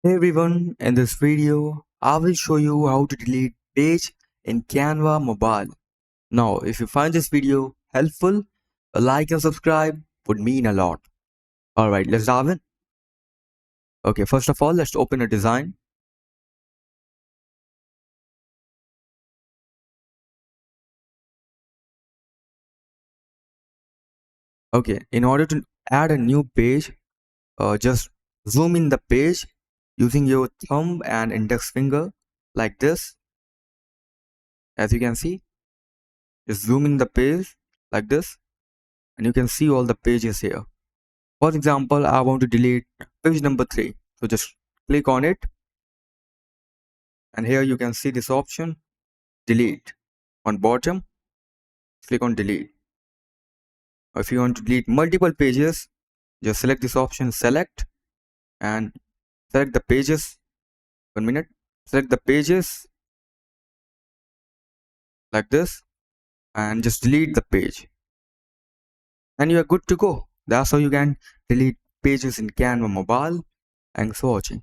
Hey everyone, in this video, I will show you how to delete page in Canva mobile. Now, if you find this video helpful, a like and subscribe would mean a lot. Alright, let's dive in. Okay, first of all, let's open a design. Okay, in order to add a new page, just zoom in the page using your thumb and index finger like this. As you can see, just zoom in the page like this and you can see all the pages here. For example, I want to delete page number 3. So just click on it and here you can see this option delete. On bottom, click on delete. If you want to delete multiple pages, just select this option select and select the pages. 1 minute. Select the pages like this and just delete the page. And you are good to go. That's how you can delete pages in Canva mobile. Thanks for watching.